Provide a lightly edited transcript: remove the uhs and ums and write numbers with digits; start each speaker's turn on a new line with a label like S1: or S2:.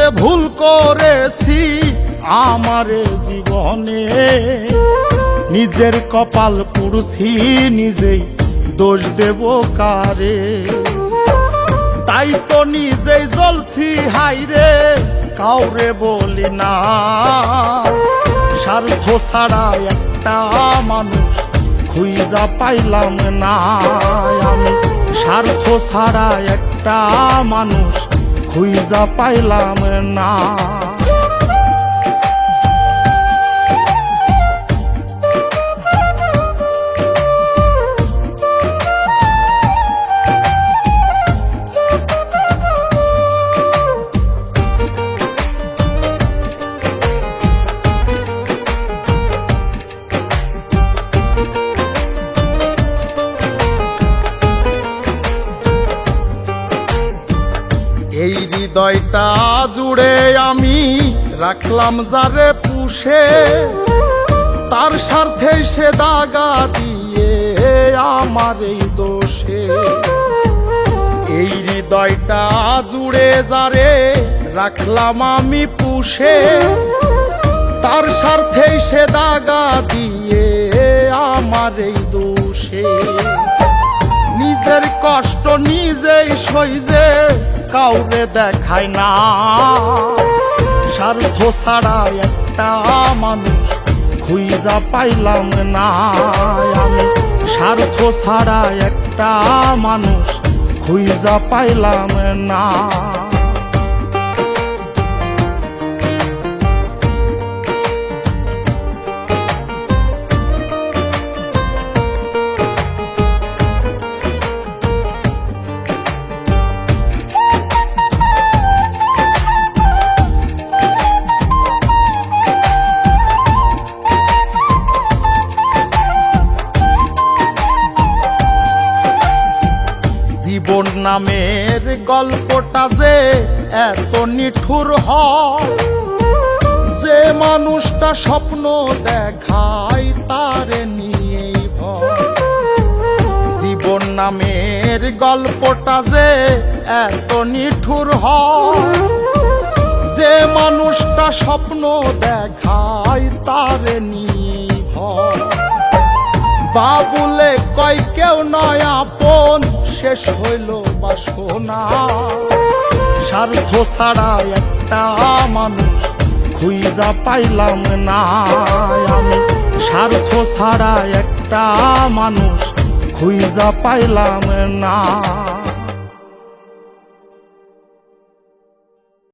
S1: যে ভুল করেছি আমারে জীবনে, নিজের কপাল পুড়ছি নিজেই, দোষ দেব কারে? তাই তো নিজেই জ্বলছি হাইরে, কাউরে বলি না। স্বার্থ ছাড়া একটা মানুষ খুঁজা পাইলাম না আমি, স্বার্থ ছাড়া একটা মানুষ খুঁজা পাইলাম না। এই হৃদয়টা জুড়ে আমি রাখলাম যারে পুষে, তার স্বার্থে সে দাগা দিয়ে আমার এই দোষে। এই হৃদয়টা জুড়ে যারে রাখলাম আমি পুষে, তার স্বার্থে সে দাগা দিয়ে আমার এই দোষে। নিজের কষ্ট নিজেই সইজে কাউরে দেখায় না, স্বার্থ ছাড়া একটা মানুষ খুঁজা পাইলাম না আমি, স্বার্থ ছাড়া একটা মানুষ খুঁজা পাইলাম না। জীবন নামের গল্পটা যে এত নিঠুর হয়, যে মানুষটা স্বপ্ন দেখায় তারে নিয়েই ভয়। জীবন নামের গল্পটা যে এত নিঠুর হয়, যে মানুষটা স্বপ্ন দেখায় তারে নিয়েই ভয়। বাবুলে কয় কেউ নয় আপন, শেষ হইল বাসনা। স্বার্থ ছাড়া একটা মানুষ খুঁজা পাইলাম না আমি, স্বার্থ ছাড়া একটা মানুষ খুঁজা পাইলাম না।